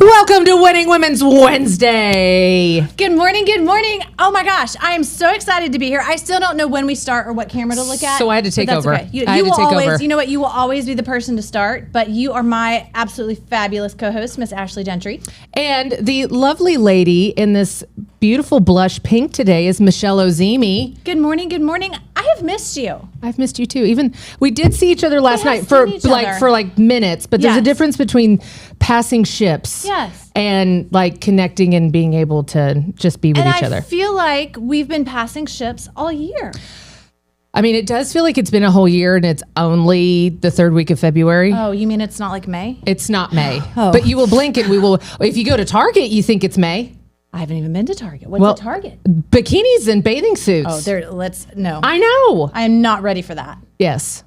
Welcome to Winning Women's Wednesday. Good morning, good morning. Oh my gosh, I am so excited to be here. I still don't know when we start or what camera to look at. So I had to take over. Okay. You know what? You will always be the person to start, but you are my absolutely fabulous co-host, Miss Ashley Gentry. And the lovely lady in this beautiful blush pink today is Michelle Ozimi. Good morning, good morning. I have missed you. I've missed you too. Even we did see each other last night for minutes, but there's a difference between passing ships and like connecting and being able to just be with each other. I feel like we've been passing ships all year. I mean, it does feel like it's been a whole year and it's only the third week of February. Oh, you mean it's not like May? It's not May. But you will blink and we will. If you go to Target, you think it's May. I haven't even been to Target. What's a Target? Bikinis and bathing suits. Oh, no. I know. I am not ready for that. Yes.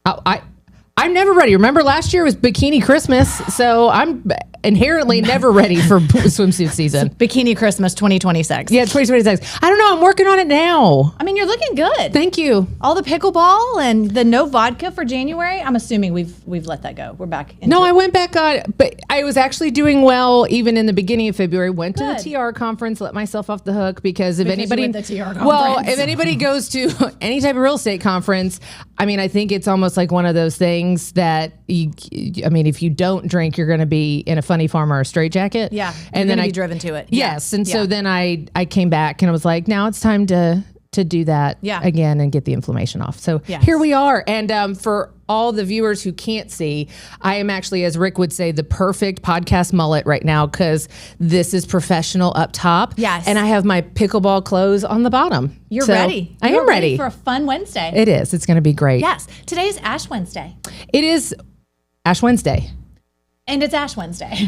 I'm never ready. Remember last year was Bikini Christmas, so I'm inherently never ready for swimsuit season. Bikini Christmas 2026. Yeah, 2026. I don't know. I'm working on it now. I mean, you're looking good. Thank you. All the pickleball and the no vodka for January. I'm assuming we've let that go. We're back into I went back on, but I was actually doing well even in the beginning of February. Went to the TR conference, let myself off the hook because if anybody goes to any type of real estate conference, I mean, I think it's almost like one of those things that if you don't drink, you're going to be in a funny farm or a straitjacket. Yeah, and then be driven to it. Yes, and so then I came back and I was like, now it's time to do that again and get the inflammation off. So here we are. And for all the viewers who can't see, I am actually, as Rick would say, the perfect podcast mullet right now because this is professional up top. Yes. And I have my pickleball clothes on the bottom. You're ready. I am ready for a fun Wednesday. It is. It's going to be great. Yes. Today is Ash Wednesday. It is Ash Wednesday. And it's Ash Wednesday.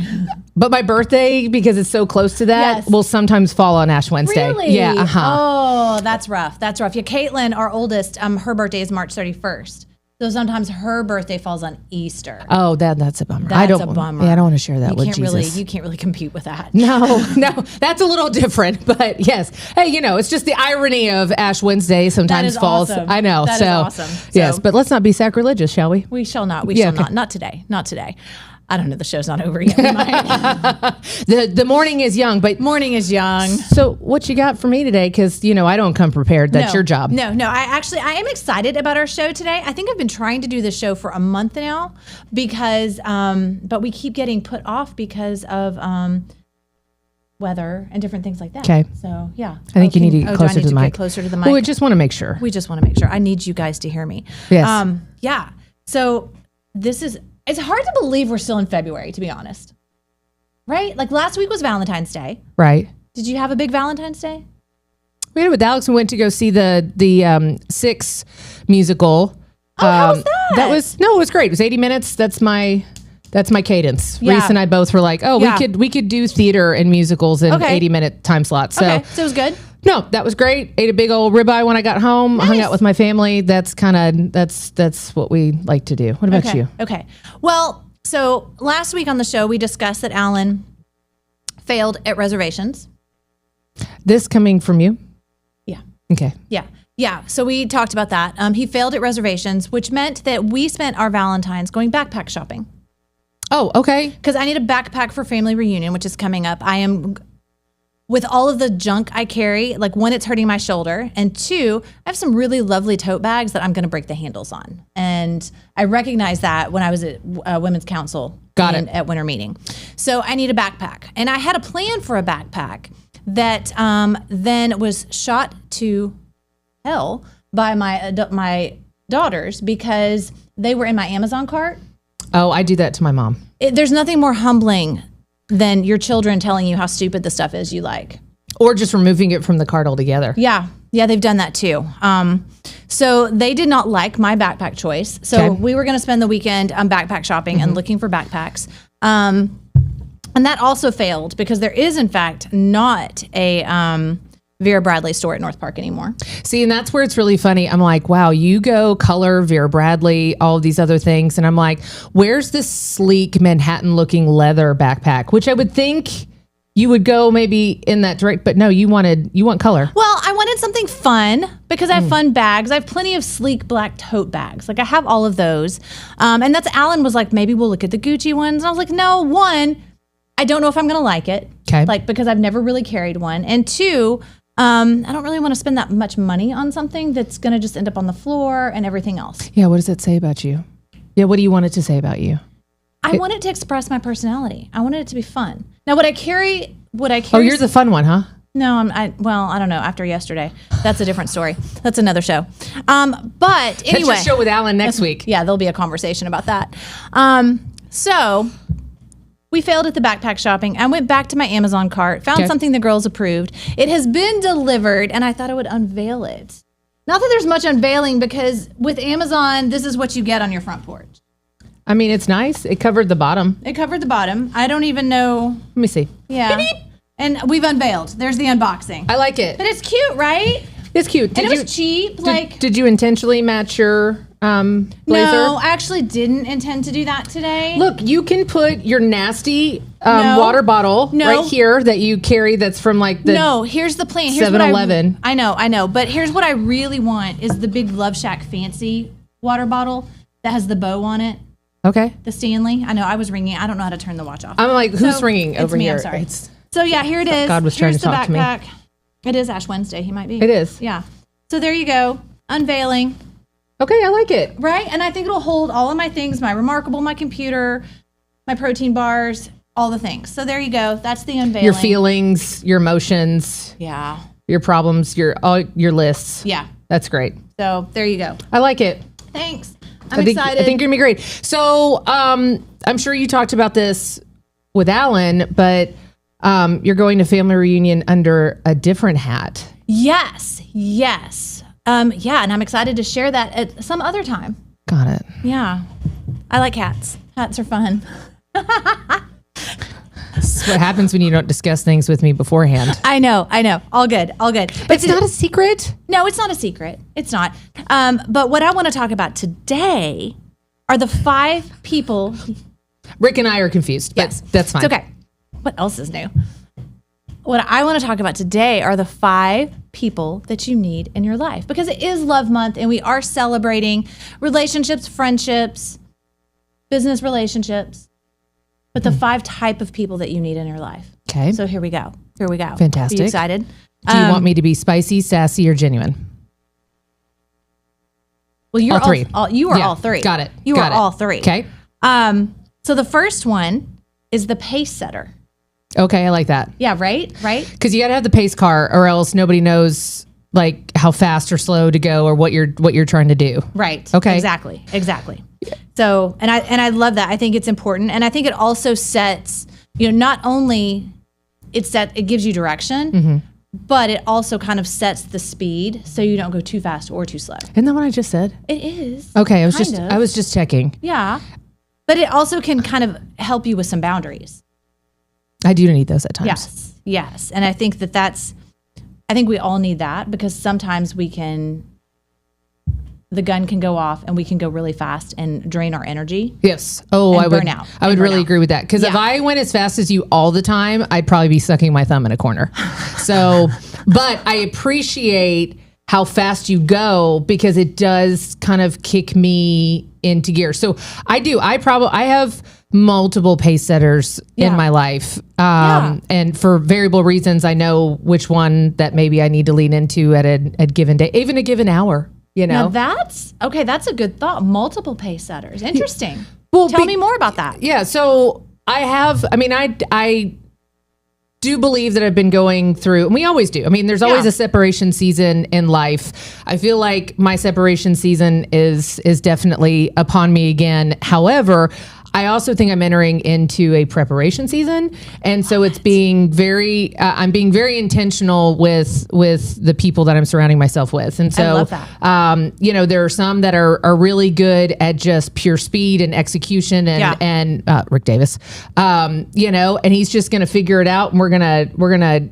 But my birthday, because it's so close to that, will sometimes fall on Ash Wednesday. Really? Yeah. Oh, that's rough. That's rough. Yeah, Caitlin, our oldest, her birthday is March 31st. So sometimes her birthday falls on Easter. Oh, that's a bummer. That's a bummer. Yeah, I don't want to share that with Jesus. You can't really compete with that. No, that's a little different. But yes, hey, it's just the irony of Ash Wednesday sometimes falls. Awesome. I know. That is awesome. Yes, but let's not be sacrilegious, shall we? We shall not. We shall not. Not today. Not today. I don't know. The show's not over yet. We might. The morning is young, but morning is young. So what you got for me today? Because I don't come prepared. That's your job. No. I am excited about our show today. I think I've been trying to do this show for a month now because, but we keep getting put off because of weather and different things like that. Okay. So yeah, I think you need to get closer to the mic. Closer to the mic. Well, we just want to make sure. I need you guys to hear me. Yes. Yeah. So it's hard to believe we're still in February, to be honest. Right? Like last week was Valentine's Day. Right. Did you have a big Valentine's Day? We had it with Alex. We went to go see the Six musical. Oh, how was that? It was great. It was 80 minutes. That's my cadence. Yeah. Reese and I both were like, we could do theater and musicals in 80-minute time slots. So it was good. No, that was great. Ate a big old ribeye when I got home. Nice. Hung out with my family. That's what we like to do. What about you? Okay. Well, so last week on the show, we discussed that Alan failed at reservations. This coming from you? Yeah. Okay. Yeah. So we talked about that. He failed at reservations, which meant that we spent our Valentines going backpack shopping. Oh, okay. Because I need a backpack for family reunion, which is coming up. I am... With all of the junk I carry, like one, it's hurting my shoulder, and two, I have some really lovely tote bags that I'm going to break the handles on. And I recognized that when I was at Women's Council at winter meeting. So I need a backpack. And I had a plan for a backpack that then was shot to hell by my daughters because they were in my Amazon cart. Oh, I do that to my mom. There's nothing more humbling than your children telling you how stupid the stuff is you like. Or just removing it from the cart altogether. Yeah, they've done that too. So they did not like my backpack choice. So we were going to spend the weekend backpack shopping and looking for backpacks. And that also failed because there is, in fact, not a Vera Bradley store at North Park anymore. See, and that's where it's really funny. I'm like, wow, you go color, Vera Bradley, all of these other things. And I'm like, where's this sleek Manhattan looking leather backpack? Which I would think you would go maybe in that direct, but no, you want color. Well, I wanted something fun because I have fun bags. I have plenty of sleek black tote bags. Like I have all of those. And that's Alan was like, maybe we'll look at the Gucci ones. And I was like, no, one, I don't know if I'm going to like it. Okay. Like, because I've never really carried one. And 2, I don't really want to spend that much money on something that's going to just end up on the floor and everything else. Yeah. What does it say about you? Yeah. What do you want it to say about you? I want it to express my personality. I wanted it to be fun. Now, would I carry? Oh, you're the fun one, huh? No, I don't know. After yesterday, that's a different story. That's another show. But anyway, that's your show with Alan next week. Yeah, there'll be a conversation about that. So we failed at the backpack shopping. I went back to my Amazon cart, found something the girls approved. It has been delivered, and I thought I would unveil it. Not that there's much unveiling, because with Amazon, this is what you get on your front porch. I mean, it's nice. It covered the bottom. I don't even know. Let me see. Yeah. Beep, beep. And we've unveiled. There's the unboxing. I like it. But it's cute, right? It's cute. And it was cheap. Did you intentionally match your blazer? No, I actually didn't intend to do that today. Look, you can put your nasty water bottle right here that you carry that's from like the No, here's the plan. 7-Eleven. I know. But here's what I really want is the big Love Shack fancy water bottle that has the bow on it. Okay. The Stanley. I know, I was ringing. I don't know how to turn the watch off. I'm like, who's ringing over me, here? I'm sorry. So yeah, here it is. God was trying to talk to me. It is Ash Wednesday. He might be. It is. Yeah. So there you go. Unveiling. Okay, I like it. Right? And I think it'll hold all of my things, my Remarkable, my computer, my protein bars, all the things. So there you go. That's the unveiling. Your feelings, your emotions. Yeah. Your problems, all your lists. Yeah. That's great. So there you go. I like it. Thanks. I'm excited. I think you're going to be great. So I'm sure you talked about this with Alan, but you're going to family reunion under a different hat. Yes. Yeah, and I'm excited to share that at some other time. Got it. Yeah. I like hats. Hats are fun. That's what happens when you don't discuss things with me beforehand. I know. All good. But it's not a secret? No, it's not a secret. It's not. But what I want to talk about today are the 5 people. Rick and I are confused, but that's fine. It's okay. What else is new? What I want to talk about today are the 5 people that you need in your life, because it is Love Month and we are celebrating relationships, friendships, business relationships, but the 5 type of people that you need in your life. Okay. So here we go. Fantastic. Are you excited? Do you want me to be spicy, sassy, or genuine? Well, you're all 3. You are all 3. Got it. You are all 3. Okay. So the first one is the pace setter. Okay, I like that. Yeah, right? Because you got to have the pace car, or else nobody knows like how fast or slow to go, or what you're trying to do. Right. Okay. Exactly. So, and I love that. I think it's important, and I think it also sets, not only it gives you direction, but it also kind of sets the speed so you don't go too fast or too slow. Isn't that what I just said? It is. Okay, I was just checking. Yeah, but it also can kind of help you with some boundaries. I do need those at times. Yes. And I think I think we all need that, because sometimes the gun can go off and we can go really fast and drain our energy. Yes. Oh, I would burn out. I would really agree with that. Because if I went as fast as you all the time, I'd probably be sucking my thumb in a corner. So, but I appreciate how fast you go, because it does kind of kick me into gear. So I have multiple pace setters in my life. And for variable reasons, I know which one that maybe I need to lean into at a given day, even a given hour, Now that's a good thought. Multiple pace setters. Interesting. Well, tell me more about that. Yeah. So I do believe that I've been going through, and we always do. I mean, there's always a separation season in life. I feel like my separation season is definitely upon me again. However, I also think I'm entering into a preparation season. And so it's being I'm being very intentional with the people that I'm surrounding myself with. And so, I love that. There are some that are really good at just pure speed and execution and Rick Davis, and he's just going to figure it out, and we're going to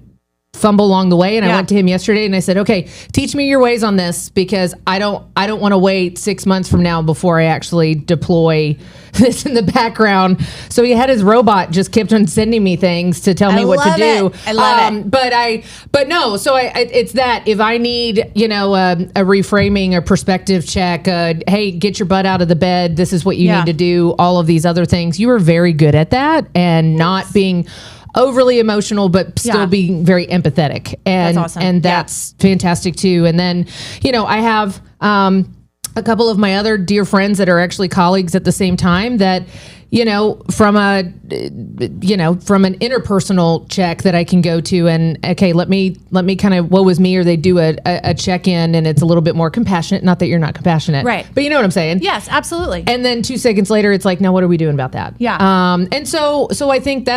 fumble along the way. And I went to him yesterday and I said, okay, teach me your ways on this, because I don't want to wait 6 months from now before I actually deploy this in the background. So he had his robot just kept on sending me things to tell me what to do. I love it. It's that if I need, you know, a reframing, a perspective check, hey, get your butt out of the bed. This is what you need to do. All of these other things. You were very good at that, and not being overly emotional, but still being very empathetic. And that's awesome. And that's fantastic too. And then, you know, I have a couple of my other dear friends that are actually colleagues at the same time that, you know, from an interpersonal check that I can go to and, okay, let me kind of woe is me, or they do a check-in and it's a little bit more compassionate. Not that you're not compassionate. Right. But you know what I'm saying? Yes, absolutely. And then 2 seconds later, it's like, now what are we doing about that? Yeah. And so I think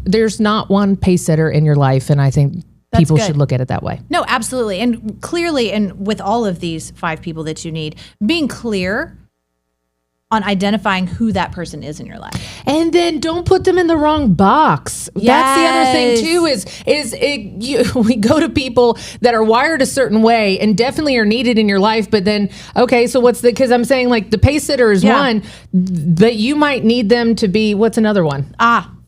there's not one pace setter in your life. And I think people should look at it that way. No, absolutely. And clearly, and with all of these 5 people that you need, being clear on identifying who that person is in your life. And then don't put them in the wrong box. Yes. That's the other thing too, we go to people that are wired a certain way and definitely are needed in your life. But then, okay, so because I'm saying like the pace sitter is one, but you might need them to be, what's another one?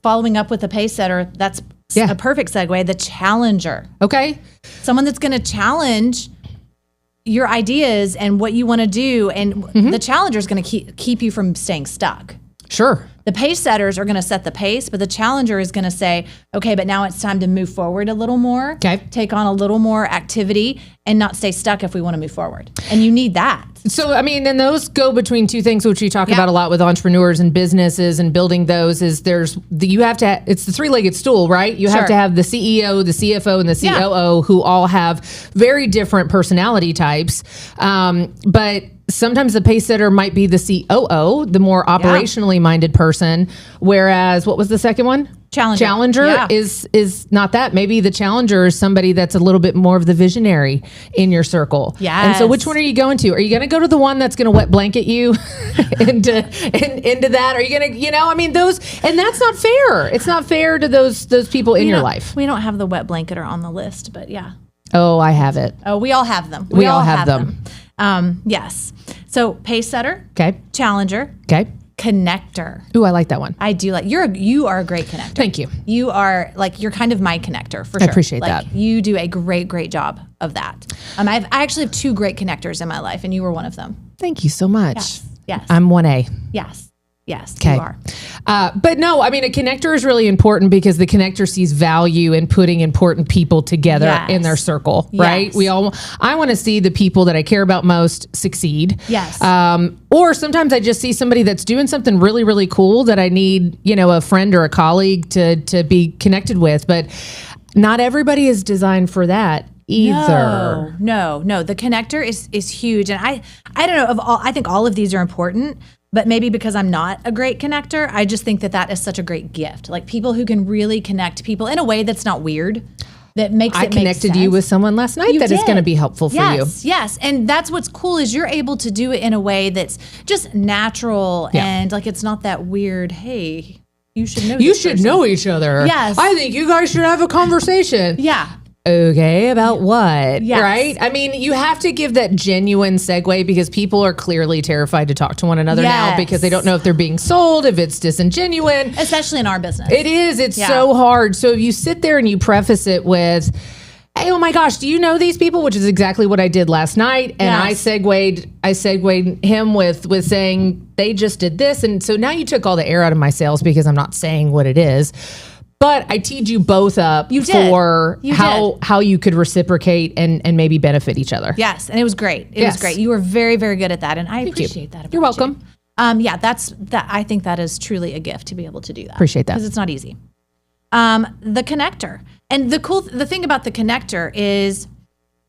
Following up with the pace setter, that's a perfect segue, the challenger. Okay. Someone that's going to challenge your ideas and what you want to do, and the challenger is going to keep you from staying stuck. Sure. The pace setters are going to set the pace, but the challenger is going to say, okay, but now it's time to move forward a little more, take on a little more activity, and not stay stuck if we want to move forward. And you need that. So, I mean, and those go between two things, which we talk about a lot with entrepreneurs and businesses and building those, is it's the three-legged stool, right? You have to have the CEO, the CFO, and the COO who all have very different personality types. But sometimes the pace setter might be the COO, the more operationally minded person. Whereas, what was the second one? Challenger is not that. Maybe the challenger is somebody that's a little bit more of the visionary in your circle. Yes. And so which one are you going to? Are you going to go to the one that's going to wet blanket you into that? Are you going to, I mean, and that's not fair. It's not fair to those people in your life. We don't have the wet blanketer on the list, but yeah. Oh, I have it. Oh, we all have them. We all have them. Yes. So pace setter. Okay. Challenger. Okay. Connector. Ooh, I like that one. I do like you are a great connector. Thank you. You are you're kind of my connector for sure. I appreciate that. You do a great job of that. I actually have 2 great connectors in my life, and you were one of them. Thank you so much. Yes. I'm 1A. Yes, okay. You are. But no, I mean, a connector is really important because the connector sees value in putting important people together in their circle, right? I want to see the people that I care about most succeed. Yes. Or sometimes I just see somebody that's doing something really, really cool that I need, a friend or a colleague to be connected with. But not everybody is designed for that either. No. The connector is huge. And I don't know, I think all of these are important. But maybe because I'm not a great connector, I just think that is such a great gift. Like people who can really connect people in a way that's not weird, that makes it make sense. I connected you with someone last night that is going to be helpful for you. Yes. And that's what's cool is you're able to do it in a way that's just natural and it's not that weird, hey, you should know You should know each other. Yes. I think you guys should have a conversation. Yeah. Okay, about what? Yes. Right? I mean, you have to give that genuine segue because people are clearly terrified to talk to one another now because they don't know if they're being sold, if it's disingenuine. Especially in our business. It is. It's so hard. So if you sit there and you preface it with, hey, oh my gosh, do you know these people? Which is exactly what I did last night. And I segued him with saying they just did this. And so now you took all the air out of my sails because I'm not saying what it is. But I teed you both up for how you could reciprocate and maybe benefit each other. Yes, and it was great. It was great. You were very, very good at that, and I appreciate that. You're welcome. That's I think that is truly a gift to be able to do that. Appreciate that because it's not easy. The connector, and the thing about the connector is,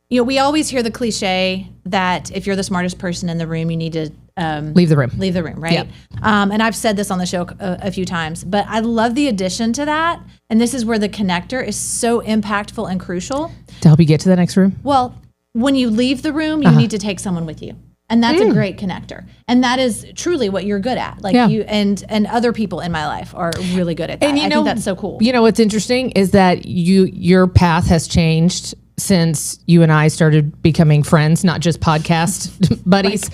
we always hear the cliche that if you're the smartest person in the room, you need to leave the room. Leave the room, right? Yep. And I've said this on the show a few times, but I love the addition to that. And this is where the connector is so impactful and crucial. To help you get to the next room? Well, when you leave the room, you need to take someone with you. And that's a great connector. And that is truly what you're good at. Like you and other people in my life are really good at that. And I think that's so cool. You know, what's interesting is that your path has changed since you and I started becoming friends, not just podcast buddies,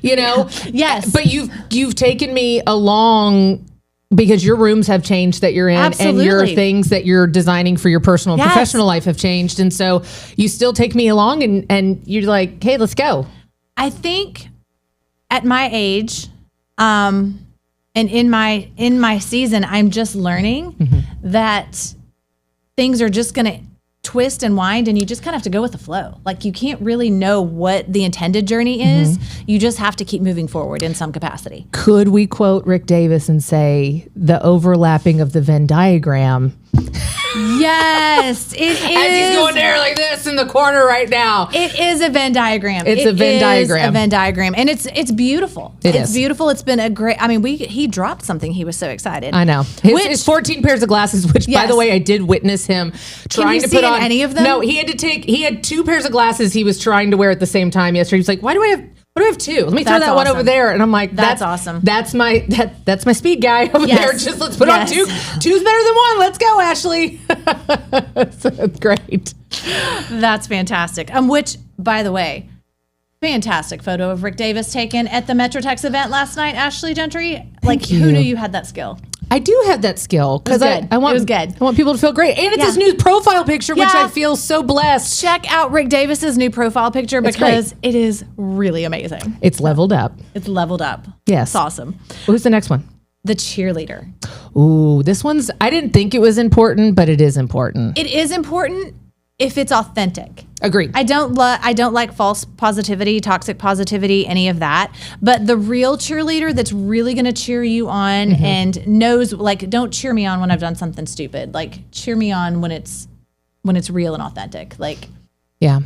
you know? Yes. But you've taken me along because your rooms have changed that you're in. Absolutely. And your things that you're designing for your personal and professional life have changed. And so you still take me along and you're like, hey, let's go. I think at my age, and in my season, I'm just learning that things are just going to twist and wind, and you just kind of have to go with the flow. Like, you can't really know what the intended journey is. You just have to keep moving forward in some capacity. Could we quote Rick Davis and say the overlapping of the Venn diagram? Yes, it is. As he's going there like this in the corner right now. It is a Venn diagram. It's a Venn diagram. A Venn diagram. And it's beautiful. It's beautiful. It's been a great, I mean, he dropped something. He was so excited. I know. His 14 pairs of glasses, which by the way, I did witness him trying to put on. Any of them? No, he had 2 pairs of glasses he was trying to wear at the same time yesterday. He was like, why do I have 2? Let me throw that one over there. And I'm like, that's awesome. That's my speed guy over there. Just let's put on 2. 2's better than 1. Let's go, Ashley. So great. That's fantastic. Which, by the way, fantastic photo of Rick Davis taken at the Metrotex event last night, Ashley Gentry. Who knew you had that skill? I do have that skill because I want people to feel great. And it's his new profile picture, which I feel so blessed. Check out Rick Davis's new profile picture because it is really amazing. It's leveled up. It's leveled up. Yes. It's awesome. Who's the next one? The cheerleader. Ooh, this one's, I didn't think it was important, but it is important. It is important if it's authentic. Agreed. I don't like false positivity, toxic positivity, any of that. But the real cheerleader that's really going to cheer you on and knows, like, don't cheer me on when I've done something stupid. Like, cheer me on when it's real and authentic. Like, yeah.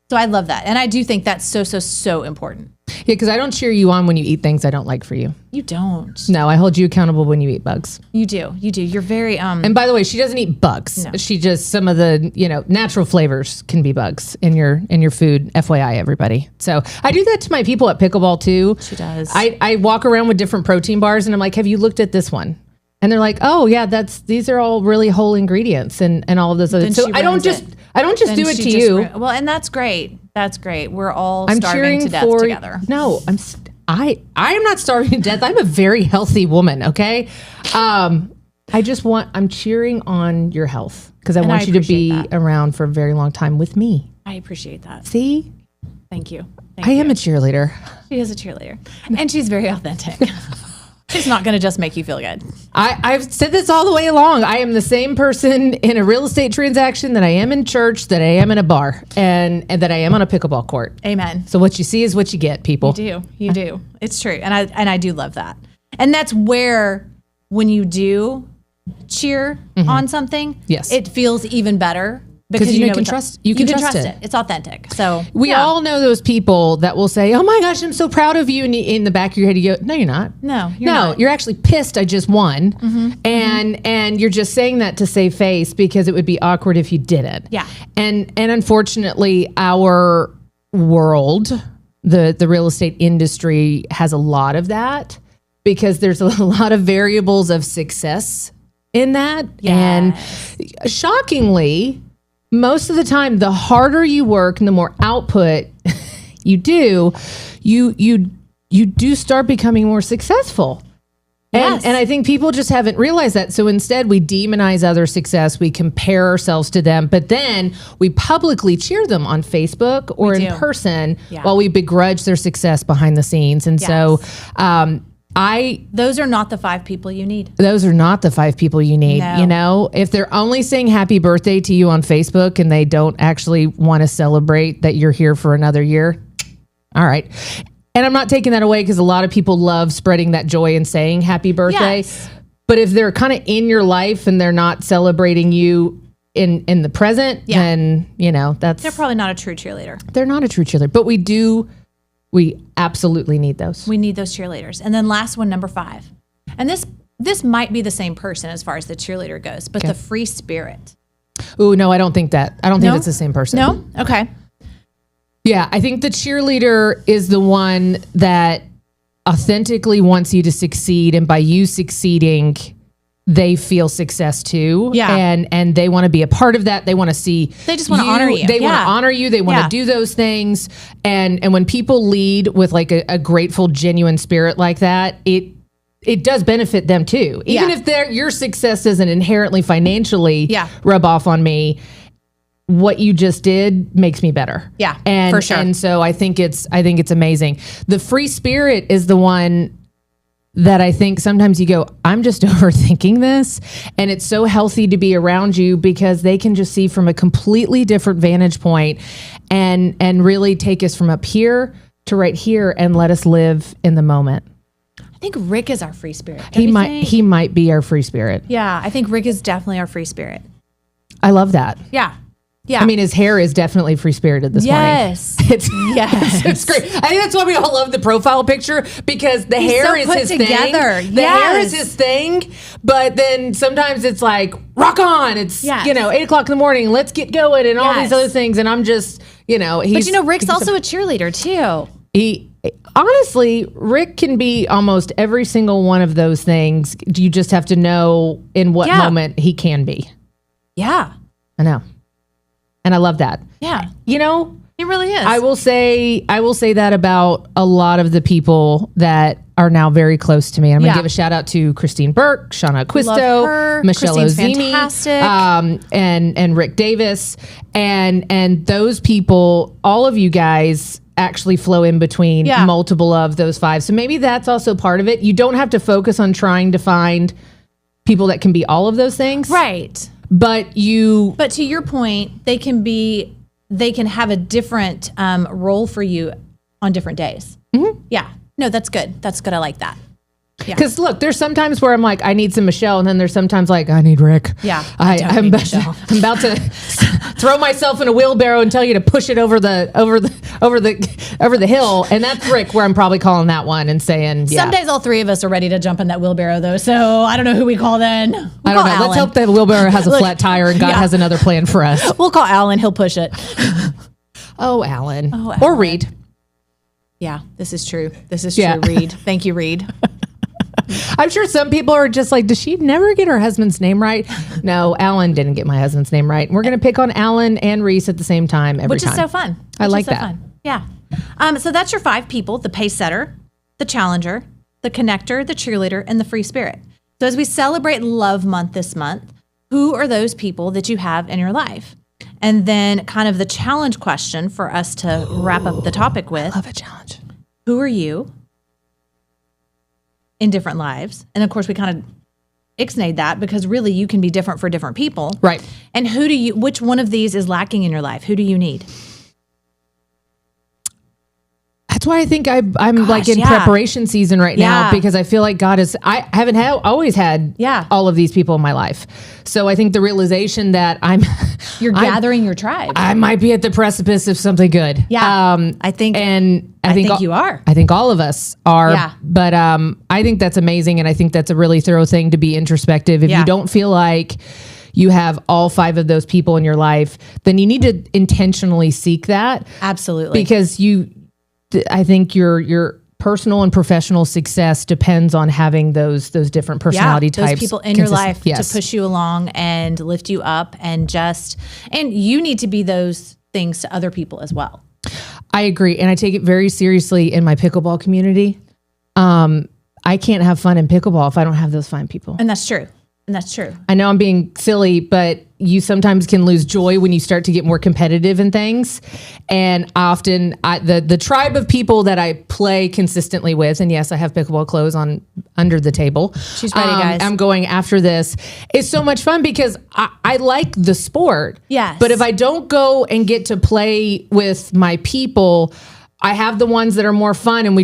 So I love that. And I do think that's so important. Yeah, because I don't cheer you on when you eat things I don't like for you. You don't. No, I hold you accountable when you eat bugs. You do. You're very And by the way, she doesn't eat bugs. No. She just, some of the, natural flavors can be bugs in your food. FYI, everybody. So I do that to my people at pickleball too. She does. I walk around with different protein bars and I'm like, have you looked at this one? And they're like, oh yeah, these are all really whole ingredients and all of those other. So I don't just do it to you. Well, and that's great. That's great. We're all starving to death together. No, I am not starving to death. I'm a very healthy woman. Okay. I'm cheering on your health because I want you to be around for a very long time with me. I appreciate that. See? Thank you. I am a cheerleader. She is a cheerleader and she's very authentic. She's not going to just make you feel good. I've said this all the way along. I am the same person in a real estate transaction that I am in church, that I am in a bar, and that I am on a pickleball court. Amen. So what you see is what you get, people. You do. It's true. And I do love that. And that's where, when you do cheer on something, it feels even better. Because you can trust it. It's authentic. So we all know those people that will say, "Oh my gosh, I'm so proud of you," and in the back of your head, you go, "No, you're not. No, you're not. You're actually pissed. I just won, and you're just saying that to save face because it would be awkward if you didn't." Yeah. And unfortunately, our world, the real estate industry, has a lot of that because there's a lot of variables of success in that, and shockingly, most of the time, the harder you work and the more output you do, you do start becoming more successful. And I think people just haven't realized that. So instead, we demonize other success. We compare ourselves to them, but then we publicly cheer them on Facebook or in person while we begrudge their success behind the scenes. And so those are not the 5 people you need. Those are not the 5 people you need. No. If they're only saying happy birthday to you on Facebook and they don't actually want to celebrate that you're here for another year, all right. And I'm not taking that away because a lot of people love spreading that joy and saying happy birthday. Yes. But if they're kind of in your life and they're not celebrating you in the present, then, they're probably not a true cheerleader. They're not a true cheerleader. But we absolutely need those. We need those cheerleaders. And then last one, number 5. And this might be the same person as far as the cheerleader goes, but the free spirit. Ooh, no, I don't think that. I don't think it's the same person. No? Okay. Yeah, I think the cheerleader is the one that authentically wants you to succeed, and by you succeeding, they feel success too. Yeah. And they want to be a part of that. They want to see. They just want to honor you. They want to honor you. They want to do those things. And when people lead with like a grateful, genuine spirit like that, it does benefit them too. Even if your success doesn't inherently financially rub off on me, what you just did makes me better. Yeah, and for sure. And so I think it's amazing. The free spirit is the one that I think sometimes you go, I'm just overthinking this. And it's so healthy to be around you because they can just see from a completely different vantage point and really take us from up here to right here and let us live in the moment. I think Rick is our free spirit. He might be our free spirit. Yeah, I think Rick is definitely our free spirit. I love that. Yeah. Yeah. I mean, his hair is definitely free spirited this morning. It's great. I think that's why we all love the profile picture because the hair is his thing. The hair is his thing. But then sometimes it's like, rock on. It's, 8 o'clock in the morning. Let's get going and all these other things. And I'm just, But Rick's also a cheerleader too. Honestly, Rick can be almost every single one of those things. You just have to know in what moment he can be. Yeah. I know. And I love that. Yeah. He really is. I will say that about a lot of the people that are now very close to me. I'm going to give a shout out to Christine Burke, Shauna Acquisto, Michelle Ozimi, and Rick Davis. And those people, all of you guys actually flow in between multiple of those five. So maybe that's also part of it. You don't have to focus on trying to find people that can be all of those things. Right. But to your point, they can have a different role for you on different days. Mm-hmm. Yeah. No, that's good. That's good. I like that. Because look, there's sometimes where I'm like, I need some Michelle, and then there's sometimes like, I need Rick. Yeah. I'm about to throw myself in a wheelbarrow and tell you to push it over the hill, and that's Rick, where I'm probably calling that one and saying, Some days all three of us are ready to jump in that wheelbarrow, though. So I don't know who we call then. I don't know. Alan. Let's hope that wheelbarrow has a flat tire and God has another plan for us. We'll call Alan. He'll push it. Alan. Or Reed. Yeah, this is true. Reed. Thank you, Reed. I'm sure some people are just like, does she never get her husband's name right? No, Alan didn't get my husband's name right. And we're going to pick on Alan and Reese at the same time every time. Which is so fun. I like that. Fun. Yeah. So that's your 5 people: the pace setter, the challenger, the connector, the cheerleader, and the free spirit. So as we celebrate Love Month this month, who are those people that you have in your life? And then kind of the challenge question for us to wrap up the topic with. I love a challenge. Who are you in different lives? And of course, we kind of ixnayed that because really you can be different for different people. Right. And which one of these is lacking in your life? Who do you need? That's why I think I'm like in preparation season right now, because I feel like I haven't always had all of these people in my life. So I think the realization that you're gathering your tribe. I might be at the precipice of something good. Yeah. I think you are. I think all of us are. Yeah. But I think that's amazing. And I think that's a really thorough thing to be introspective. If you don't feel like you have all 5 of those people in your life, then you need to intentionally seek that. Absolutely. Because I think your personal and professional success depends on having those different personality types. Those people in your life to push you along and lift you up, and you need to be those things to other people as well. I agree. And I take it very seriously in my pickleball community. I can't have fun in pickleball if I don't have those fine people. And that's true. I know I'm being silly, but you sometimes can lose joy when you start to get more competitive in things. And often the tribe of people that I play consistently with, and yes, I have pickleball clothes on under the table. She's ready, guys. I'm going after this. It's so much fun because I like the sport. Yes. But if I don't go and get to play with my people, I have the ones that are more fun, and we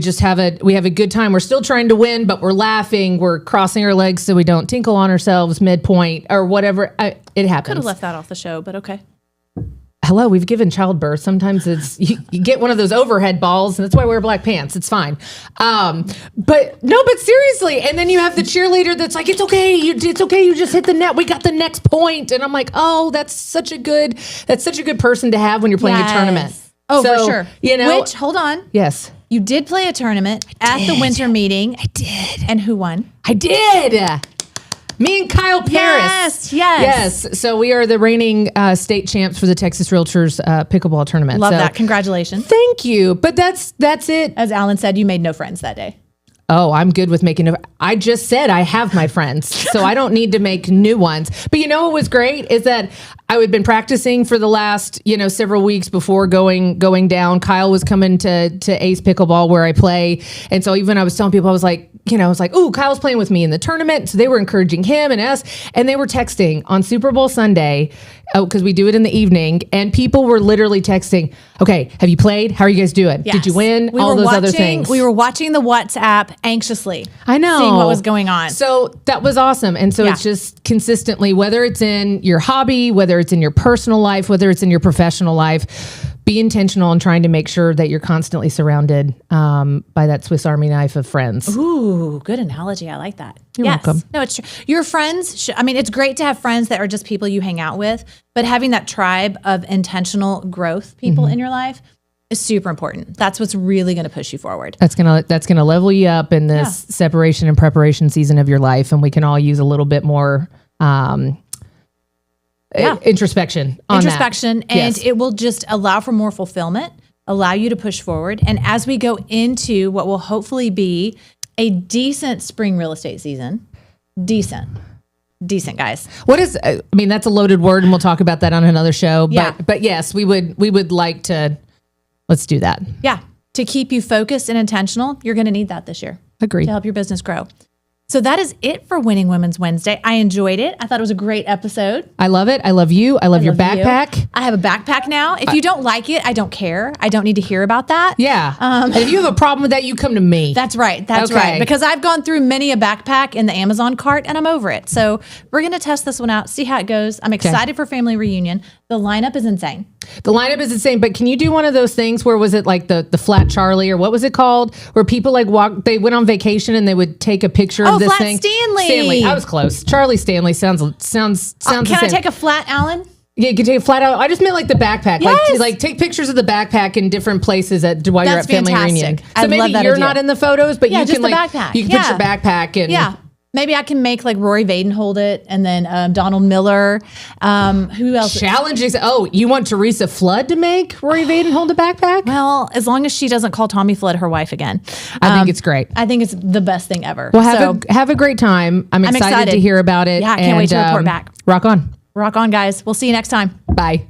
have a good time. We're still trying to win, but we're laughing. We're crossing our legs so we don't tinkle on ourselves midpoint or whatever. It happens. Could have left that off the show, but okay. Hello, we've given childbirth. Sometimes it's you get one of those overhead balls, and that's why I wear black pants. It's fine. But seriously. And then you have the cheerleader that's like, it's okay. It's okay. You just hit the net. We got the next point. And I'm like, oh, that's such a good person to have when you're playing a tournament. Oh, for sure. You know, which, hold on. Yes. You did play a tournament at the winter meeting. I did. And who won? I did. Me and Kyle Paris. Yes. So we are the reigning state champs for the Texas Realtors pickleball tournament. Love that. Congratulations. Thank you. But that's it. As Alan said, you made no friends that day. Oh, I'm good with making. I just said I have my friends, so I don't need to make new ones. But you know what was great is that I had been practicing for the last, several weeks before going down. Kyle was coming to Ace Pickleball where I play, and so even I was telling people, I was like, "Ooh, Kyle's playing with me in the tournament." So they were encouraging him and us, and they were texting on Super Bowl Sunday. Oh, because we do it in the evening, and people were literally texting, "Okay, have you played? How are you guys doing? Yes. Did you win?" All those other things. We were watching the WhatsApp anxiously. I know. Seeing what was going on. So that was awesome. And so it's just consistently, whether it's in your hobby, whether it's in your personal life, whether it's in your professional life, be intentional in trying to make sure that you're constantly surrounded by that Swiss Army knife of friends. Ooh, good analogy. I like that. You're welcome. No, it's true. Your friends, it's great to have friends that are just people you hang out with, but having that tribe of intentional growth people in your life is super important. That's what's really going to push you forward. That's gonna level you up in this separation and preparation season of your life, and we can all use a little bit more introspection on that. And it will just allow for more fulfillment, allow you to push forward. And as we go into what will hopefully be a decent spring real estate season, decent guys. What is? That's a loaded word, and we'll talk about that on another show. But yes, we would like to. Let's do that. Yeah. To keep you focused and intentional, you're going to need that this year. Agreed. To help your business grow. So that is it for Winning Women's Wednesday. I enjoyed it. I thought it was a great episode. I love it. I love you. I love your backpack. I have a backpack now. If you don't like it, I don't care. I don't need to hear about that. Yeah. And if you have a problem with that, you come to me. That's right. That's right. Because I've gone through many a backpack in the Amazon cart and I'm over it. So we're going to test this one out, see how it goes. I'm excited for family reunion. The lineup is insane. But can you do one of those things where was it like the Flat Charlie or what was it called? Where people they went on vacation and they would take a picture of this Flat thing. Stanley. I was close. Charlie Stanley sounds the Can same. I take a flat, Alan? Yeah, you can take a flat out. I just meant like the backpack. Yes. Like take pictures of the backpack in different places while you're at family reunion. So I maybe love that you're idea. not in the photos, but you just can the backpack. You can put your backpack and Maybe I can make like Rory Vaden hold it, and then Donald Miller. Who else? Challenges. Oh, you want Teresa Flood to make Rory Vaden hold a backpack? Well, as long as she doesn't call Tommy Flood her wife again. I think it's great. I think it's the best thing ever. Well, have a great time. I'm excited to hear about it. Yeah, I can't wait to report back. Rock on. Rock on, guys. We'll see you next time. Bye.